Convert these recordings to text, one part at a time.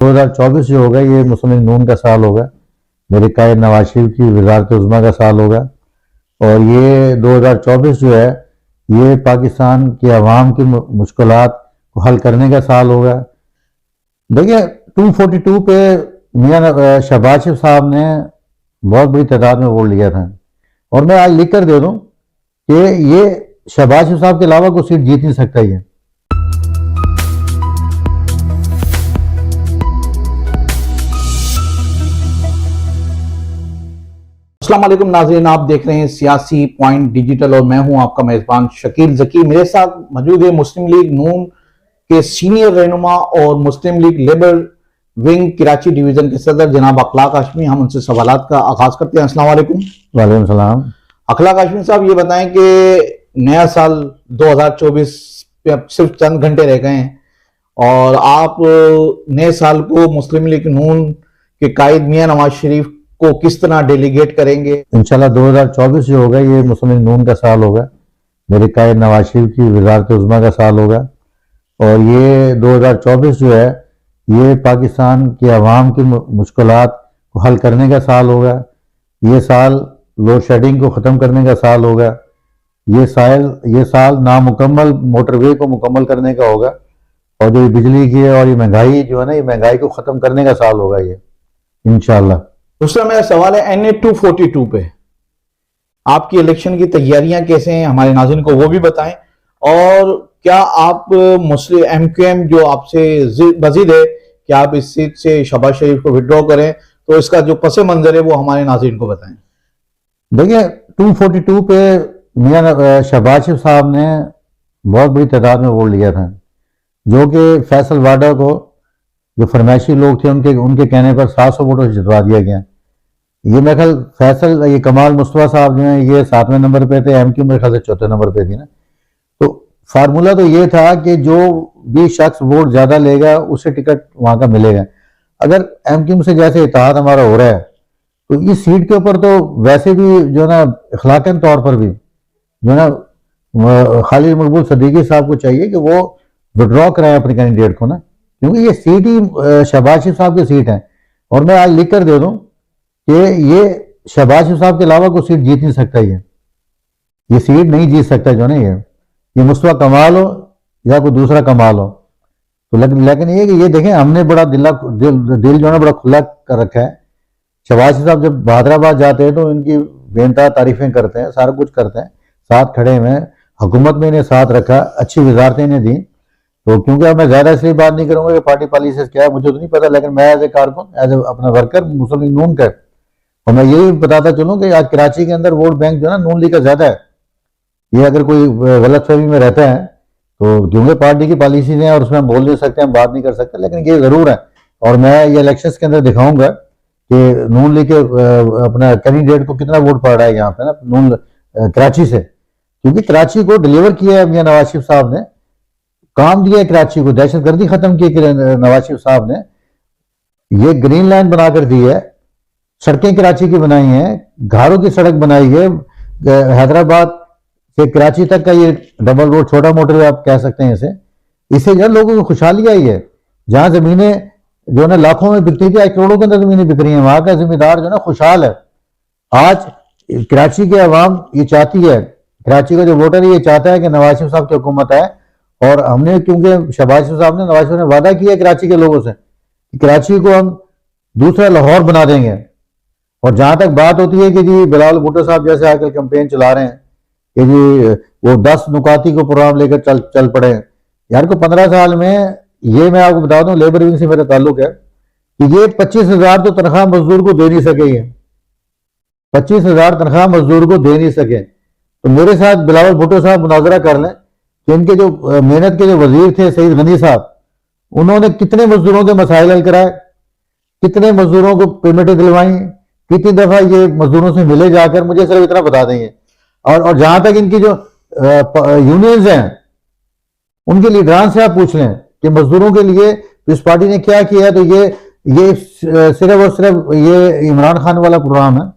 2024 जो होगा ये मुस्लिम लीग नून का साल होगा, मेरे कायद नवाज शरीफ की वज़ारत उज़्मा का साल होगा। और ये 2024 जो है ये पाकिस्तान के अवाम की मुश्किलात को हल करने का साल होगा। देखिए 242 पे मियां शहबाज शरीफ साहब ने बहुत बड़ी तादाद में वोट लिया था, और मैं आज लिख कर दे दूं कि ये शहबाज शरीफ साहब के अलावा कोई सीट जीत नहीं सकता ये। अस्सलाम वालेकुम नाज़रीन, आप देख रहे हैं सियासी पॉइंट डिजिटल और मैं हूं आपका मेजबान शकील ज़की। मेरे साथ मौजूद है मुस्लिम लीग नून के सीनियर रहनुमा और Muslim League labour wing Karachi division के सदर जनाब अखलाक हाशमी। हम उनसे सवालात का आगाज करते हैं। अस्सलाम वालेकुम। वालेकुम सलाम। अखलाक हाशमी साहब, ये बताएं कि नया साल 2024 पे अब सिर्फ चंद घंटे रह गए हैं और आप नए साल को मुस्लिम लीग नून के कायद मियां नवाज शरीफ को किस तरह डेलीगेट करेंगे? इंशाल्लाह 2024 जो होगा ये मुस्लिम लीग नून का साल होगा, मेरे कायद नवाज शरीफ की वज़ारत उज़्मा का साल होगा। और ये 2024 जो है ये पाकिस्तान के अवाम की मुश्किलात को हल करने का साल होगा। ये साल लोड शेडिंग को ख़त्म करने का साल होगा। ये साल नामुकम्मल मोटरवे को मुकम्मल करने का होगा। और जो बिजली की और ये महंगाई जो है ना, ये महंगाई को ख़त्म करने का साल होगा ये इंशाल्लाह। दूसरा मेरा सवाल है NA 242 पे आपकी इलेक्शन की तैयारियां कैसे हैं, हमारे नाज़रीन को वो भी बताएं। और क्या आप मुस्लिम MQM जो आपसे वजीर है, क्या आप इस सीट से शहबाज शरीफ को विड्रॉ करें, तो इसका जो पस मंजर है वो हमारे नाज़रीन को बताएं। देखिए 242 पे मियां शहबाज शरीफ साहब ने बहुत बड़ी तादाद में वोट लिया था, जो कि फैसल वाडा को जो फरमाइशी लोग थे उनके कहने पर 700 वोटों से जितवा दिया गया। ये मेरे ख्याल फैसल ये कमाल मुस्तफा साहब जो हैं ये 7वें नंबर पे थे, MQ मेरे ख्याल से 4थे नंबर पे थी ना। तो फार्मूला तो ये था कि जो भी शख्स वोट ज्यादा लेगा उसे टिकट वहां का मिलेगा। अगर MQ से जैसे इत्तेहाद हमारा हो रहा है तो इस सीट के ऊपर तो वैसे भी जो ना अखलाकन तौर पर भी जो ना खालिद मकबूल सदीकी साहब को चाहिए कि वो विड्रॉ कराएं अपने कैंडिडेट को ना, क्योंकि ये सीट ही शहबाज शरीफ साहब की सीट है। और मैं आज लिख कर दे दूं कि ये शहबाज शरीफ साहब के अलावा कोई सीट जीत नहीं सकता ये सीट नहीं जीत सकता जो ना ये मुस्तफा कमाल हो या कोई दूसरा कमाल हो। तो लेकिन ये कि ये देखें हमने बड़ा दिल जो है बड़ा खुला कर रखा है। शहबाज शरीफ साहब जब हैदराबाद जाते हैं तो इनकी बेनता तारीफें करते हैं, सारा कुछ करते हैं, साथ खड़े हुए हैं, हुकूमत में इन्हें साथ रखा, अच्छी वजारतें इन्हें दी। तो क्योंकि अब मैं ज्यादा इसलिए बात नहीं करूंगा कि पार्टी पॉलिसी क्या है मुझे तो नहीं पता, लेकिन मैं एज ए कारकुन एज ए अपना वर्कर मुस्लिम लीग नून का, और मैं यही बताता चलूं कि आज कराची के अंदर वोट बैंक जो है ना नून लीग का ज्यादा है। ये अगर कोई गलत फहमी में रहता है तो क्योंकि पार्टी की पॉलिसी हैं और उसमें हम बोल नहीं सकते, हम बात नहीं कर सकते, लेकिन ये जरूर है। और मैं ये इलेक्शन के अंदर दिखाऊंगा कि नून लीग के अपना कैंडिडेट को कितना वोट पड़ रहा है यहाँ पे ना नून कराची से, क्योंकि कराची को डिलीवर किया है मियां नवाज शरीफ साहब ने, काम दिया है कराची को, दहशतगर्दी खत्म की नवाज शरीफ साहब ने, ये ग्रीन लाइन बनाकर दी है, सड़कें कराची की बनाई हैं, घरों की सड़क बनाई है, हैदराबाद से कराची तक का ये डबल रोड छोटा मोटर आप कह सकते हैं इससे जो लोगों को खुशहाली आई है। जहां जमीनें जो है लाखों में बिकती थी आज करोड़ों के अंदर जमीनें बिक रही हैं, वहां का जिम्मेदार जो है ना खुशहाल है। आज कराची के अवाम ये चाहती है, कराची का जो वोटर है ये चाहता है कि नवाज शरीफ साहब की हुकूमत आए। और हमने क्योंकि शहबाज शरीफ साहब ने नवाज शरीफ ने वादा किया कराची के लोगों से कि कराची को हम दूसरा लाहौर बना देंगे। और जहां तक बात होती है कि जी बिलावल भुट्टो साहब जैसे आजकल कैंपेन चला रहे हैं कि जी वो 10 नुकाती को प्रोग्राम लेकर चल पड़े यार को 15 साल में, ये मैं आपको बता दूं लेबर विंग से मेरा ताल्लुक है कि ये 25,000 तो तनख्वाह मजदूर को दे नहीं सके, ये 25,000 तनख्वाह मजदूर को दे नहीं सके। तो मेरे साथ बिलावल भुट्टो साहब मुनाजरा कर लें कि इनके जो मेहनत के जो वजीर थे सईद गनी साहब, उन्होंने कितने मजदूरों के मसाइल हल कराए, कितने मजदूरों को पेमेंटें दिलवाई, कितनी दफा ये मजदूरों से मिले जाकर, मुझे सिर्फ इतना बता देंगे। और जहां तक इनकी जो यूनियंस हैं उनके लीडरान से आप पूछ लें कि मजदूरों के लिए इस पार्टी ने क्या किया है, तो ये सिर्फ और सिर्फ ये इमरान खान वाला प्रोग्राम है,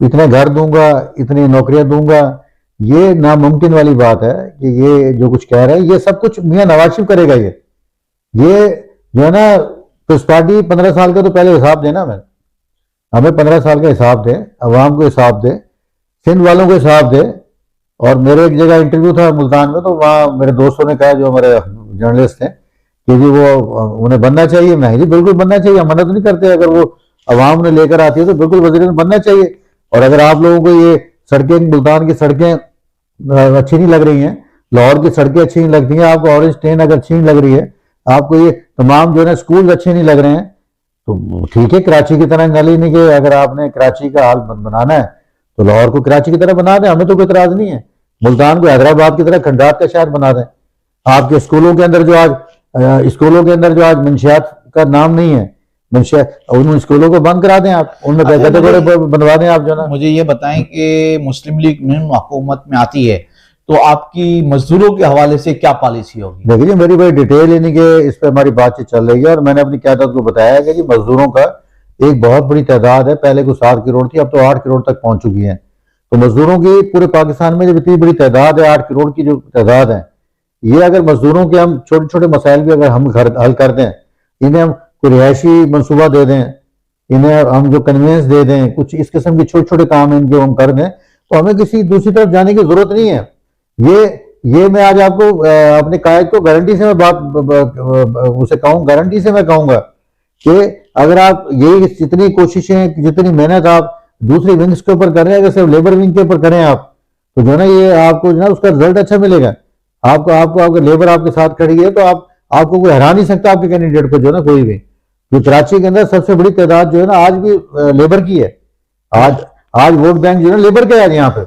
इतने घर दूंगा, इतनी नौकरियां दूंगा, ये नामुमकिन वाली बात है कि ये जो कुछ कह रहे हैं ये सब कुछ मियां नवाज शरीफ करेगा। ये जो है ना तो इस पार्टी 15 साल का तो पहले हिसाब देना मैं, हमें 15 साल का हिसाब दे, अवाम को हिसाब दे, सिंध वालों को हिसाब दे। और मेरे एक जगह इंटरव्यू था मुल्तान में, तो वहाँ मेरे दोस्तों ने कहा, जो हमारे जर्नलिस्ट हैं, कि जी वो उन्हें बनना चाहिए। मैं जी बिल्कुल बनना चाहिए, हम मदद नहीं करते, अगर वो अवाम ने लेकर आती है तो बिल्कुल वज़ीर बनना चाहिए। और अगर आप लोगों को ये सड़कें, मुल्तान की सड़कें अच्छी नहीं लग रही हैं, लाहौर की सड़कें अच्छी नहीं लगती हैं, आपको ऑरेंज ट्रेन अगर अच्छी नहीं लग रही है, आपको ये तमाम जो है ना स्कूल अच्छे नहीं लग रहे हैं, तो ठीक है, कराची की तरह नाली नहीं कि अगर आपने कराची का हाल बनाना है तो लाहौर को कराची की तरह बना दें, हमें तो कोई इतराज नहीं है। मुल्तान को हैदराबाद की तरह खंडात का शहर बना दें। आपके स्कूलों के अंदर जो आज मंशियात का नाम नहीं है, मंशियात, उन स्कूलों को बंद करा दें आप, उनमें गड्ढे बनवा दें आप, जो ना। मुझे ये बताएं कि मुस्लिम लीग नून हुकूमत में आती है तो आपकी मजदूरों के हवाले से क्या पॉलिसी होगी? देखिए, मेरी बड़ी डिटेल यानी कि इस पर हमारी बातचीत चल रही है, और मैंने अपनी क़यादत को बताया कि जी मजदूरों का एक बहुत बड़ी तादाद है, पहले को 7 करोड़ थी, अब तो 8 करोड़ तक पहुंच चुकी है। तो मजदूरों की पूरे पाकिस्तान में जब इतनी बड़ी तादाद है, 8 करोड़ की जो तादाद है, ये अगर मजदूरों के हम छोटे छोटे मसाइल भी अगर हम हल कर दें, इन्हें हम कोई रिहायशी मनसूबा दे दें, इन्हें हम जो कन्वेंस दे दें, कुछ इस किस्म के छोटे छोटे काम इनके हम कर दें, तो हमें किसी दूसरी तरफ जाने की जरूरत नहीं है। ये मैं आज आपको अपने कायद को गारंटी से मैं उसे कहूँ, गारंटी से मैं कहूँगा कि अगर आप यही जितनी कोशिशें, जितनी मेहनत आप दूसरी विंग्स के ऊपर कर रहे हैं, अगर सिर्फ लेबर विंग के ऊपर करें आप, तो जो है ना ये आपको जो है उसका रिजल्ट अच्छा मिलेगा। आपको अगर लेबर आपके साथ खड़ी है तो आपको कोई हरा नहीं सकता आपके कैंडिडेट को, जो है ना, कोई भी। जो कराची के अंदर सबसे बड़ी तादाद जो है ना आज भी लेबर की है। आज वोट बैंक जो है ना लेबर का है यहाँ पे।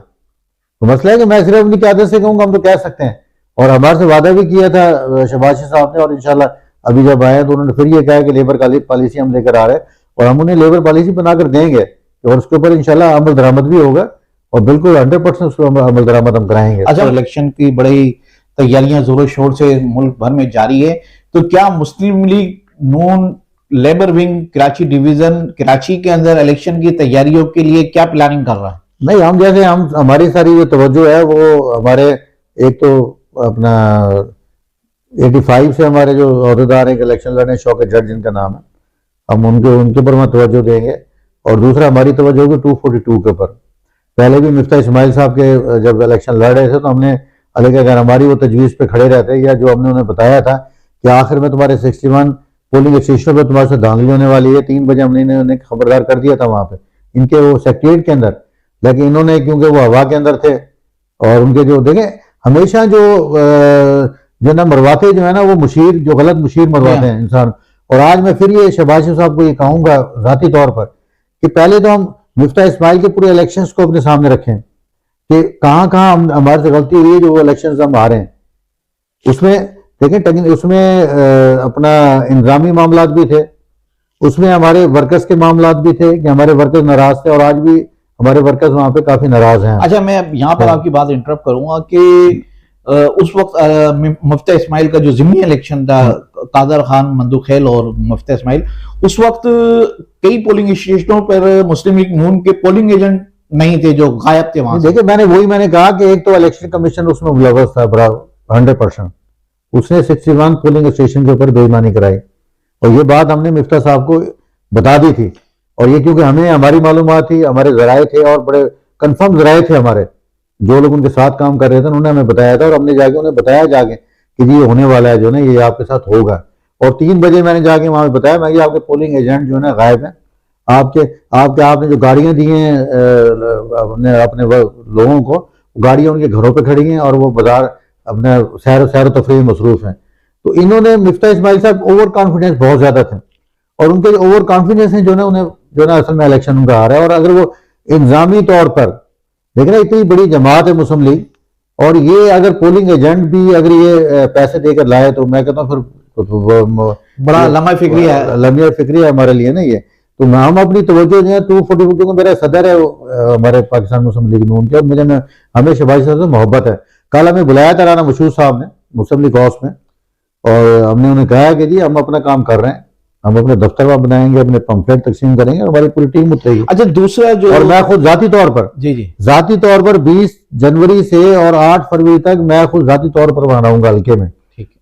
तो मसला है कि मैं सिर्फ अपनी क़यादत से कहूँगा, हम तो कह सकते हैं, और हमारे से वादा भी किया था शहबाज साहब ने, और इंशाल्लाह अभी जब आए तो उन्होंने फिर ये कहा कि लेबर पॉलिसी हम लेकर आ रहे हैं, और हम उन्हें लेबर पॉलिसी बनाकर देंगे, और उसके ऊपर इंशाल्लाह अमल दरामद भी होगा, और बिल्कुल 100% उसको अमल दरामद हम कराएंगे। अच्छा, इलेक्शन की बड़ी तैयारियां जोरों शोर से मुल्क भर में जारी है, तो क्या Muslim League Noon labour wing Karachi division Karachi के अंदर इलेक्शन की तैयारियों के लिए क्या प्लानिंग कर रहा है? नहीं, हम जैसे हमारी सारी जो तवज्जो है वो हमारे एक तो अपना 85 से हमारे जो अहदेदार हैं इलेक्शन लड़ने, शौकत जट जिनका नाम है, हम उनके ऊपर हम तवज्जो देंगे। और दूसरा हमारी तवज्जो होगी 242 के ऊपर। पहले भी मिफ्ता इस्माइल साहब के जब इलेक्शन लड़ रहे थे तो हमने अलग, अगर हमारी वो तजवीज़ पे खड़े रहते, या जो हमने उन्हें बताया था कि आखिर में तुम्हारे 61 पोलिंग स्टेशनों पर तुम्हारे साथ धांधली होने वाली है, 3 बजे हमने उन्हें खबरदार कर दिया था वहाँ पे इनके वो सेक्रेटरीट के अंदर। लेकिन इन्होंने, क्योंकि वो हवा के अंदर थे, और उनके जो देखें हमेशा जो ना मरवाते जो है ना, वो मुशीर, जो गलत मुशीर मरवाते हैं इंसान। और आज मैं फिर ये शहबाज साहब को ये कहूँगा ज़ाती तौर पर कि पहले तो हम मिफ्ता इस्माइल के पूरे इलेक्शंस को अपने सामने रखें कि कहाँ कहाँ हमारे से गलती हुई है, जो वो इलेक्शंस हम हारे हैं। उसमें देखें, उसमें अपना इंतजामी मामला भी थे, उसमें हमारे वर्कर्स के मामला भी थे कि हमारे वर्कर्स नाराज थे, और आज भी हमारे वर्कर्स वहां पे काफी नाराज हैं। अच्छा, मैं यहाँ पर आपकी बात इंटरप्ट करूंगा कि उस वक्त मुफ्ता इस्माइल का जो ज़िमनी इलेक्शन था, कादर खान, मंदुखेल और मुफ्ता इस्माइल, उस वक्त कई पोलिंग स्टेशनों पर मुस्लिम लीग नून के पोलिंग एजेंट नहीं थे, जो गायब थे वहां। देखिए, मैंने कहा कि एक तो इलेक्शन कमीशन उसमें मुलव्वस था 100%। उसने 61 पोलिंग स्टेशन के ऊपर बेईमानी कराई, और ये बात हमने मिफ्ता साहब को बता दी थी। और ये क्योंकि हमारी मालूमात थी, हमारे जराए थे, और बड़े कंफर्म जराए थे हमारे, जो लोग उनके साथ काम कर रहे थे उन्होंने हमें बताया था, और हमने जाके उन्हें बताया जाके कि जी ये होने वाला है, जो ना ये आपके साथ होगा। और 3 बजे मैंने जाके वहां बताया, मैं आपके पोलिंग एजेंट जो है ना गायब है, आपने जो गाड़ियां दी हैं अपने लोगों को, गाड़ियां उनके घरों पर खड़ी हैं, और वो बाजार अपने सैर तफरीह मसरूफ हैं। तो इन्होंने, मिफ्ता इस्माइल साहब ओवर कॉन्फिडेंस बहुत ज्यादा थे, और उनके जो ओवर कॉन्फिडेंस है जो ना उन्हें जो ना असल में इलेक्शन उनका आ रहा है। और अगर वो इंतजामी तौर पर देख रहे, इतनी बड़ी जमात है मुस्लिम लीग, और ये अगर पोलिंग एजेंट भी अगर ये पैसे देकर लाए, तो मैं कहता हूँ फिर बड़ा लम्हा फिक्री है हमारे लिए ना ये। तो हम अपनी तवज्जो जो है 242 को, मेरा सदर है हमारे पाकिस्तान मुस्लिम लीग नून के, और मुझे हमें शहबाज साहब से मोहब्बत है। कल हमें बुलाया था राना मशहूर साहब ने मुस्लिम लीग हाउस में, और हमने उन्हें कहा कि जी हम अपना काम कर रहे हैं, हम अपने दफ्तर वहां बनाएंगे, अपने पंफलेट तकसीम करेंगे, और हमारी पूरी टीम उतरेगी। अच्छा, दूसरा जो, और मैं खुद जाती तौर पर जाती तौर पर 20 जनवरी से और 8 फरवरी तक मैं खुद जाती तौर पर वहां रहूंगा हल्के में,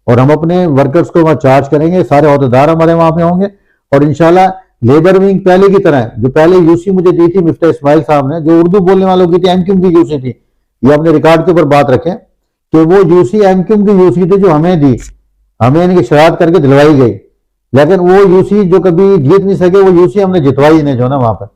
और हम अपने वर्कर्स को वहां चार्ज करेंगे, सारे अहदेदार हमारे वहां पे होंगे, और इंशाल्लाह लेबर विंग पहले की तरह है। जो पहले यूसी मुझे दी थी मिफ्ता इस्माइल साहब ने, जो उर्दू बोलने वालों की थी, एमक्यूएम की यूसी थी, ये अपने रिकॉर्ड के ऊपर बात रखें कि वो यूसी एमक्यूएम की यूसी थी जो हमें दी, हमें इनकी शरारत करके दिलवाई गई, लेकिन वो यूसी जो कभी जीत नहीं सके वो यूसी हमने जितवाई नहीं जो ना वहां पर।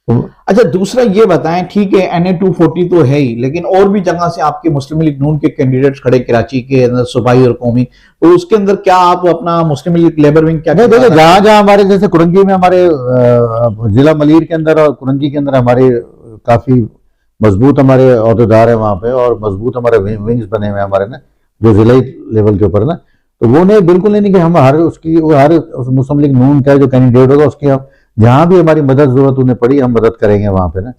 अच्छा, दूसरा ये बताएं, ठीक है NA 240 तो है ही, लेकिन और भी जगह से आपके मुस्लिम लीग नून के कैंडिडेट्स खड़े, कराची के अंदर सूबाई और कौमी, तो उसके अंदर क्या आप अपना मुस्लिम लीग लेबर विंग क्या नहीं देखिए, जहां जहां हमारे जैसे कुरंगी में हमारे जिला मलीर के अंदर और कुरंगी के अंदर हमारे काफी मजबूत हमारे अहदेदार है वहां पे, और मजबूत हमारे विंग्स बने हुए हैं हमारे ना, जो जिला लेवल के ऊपर ना, तो वो नहीं बिल्कुल नहीं कि हम हर उसकी हर उस मुस्लिम लीग नून का जो कैंडिडेट होगा उसकी हम जहां भी हमारी मदद जरूरत उन्हें पड़ी हम मदद करेंगे वहां पे ना।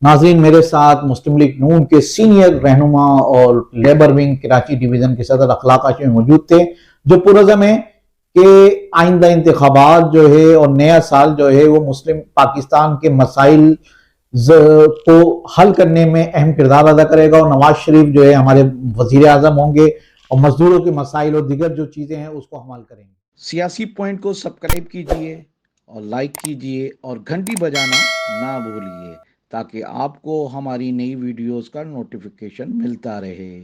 नाज़रीन, मेरे साथ मुस्लिम लीग नून के सीनियर रहनुमा और लेबर विंग कराची डिवीजन के सदर अखलाक हाशिमी मौजूद थे, जो पुरज़म है कि आइंदा इंतखाबात जो है और नया साल जो है वो मुस्लिम पाकिस्तान के मसाइल को हल करने में अहम किरदार अदा करेगा, और नवाज शरीफ जो है हमारे वजीर आजम होंगे और मजदूरों के मसाइल और दीगर जो चीज़ें हैं उसको हल करेंगे। सियासी पॉइंट को सब्सक्राइब कीजिए और लाइक कीजिए और घंटी बजाना ना भूलिए, ताकि आपको हमारी नई वीडियोस का नोटिफिकेशन मिलता रहे।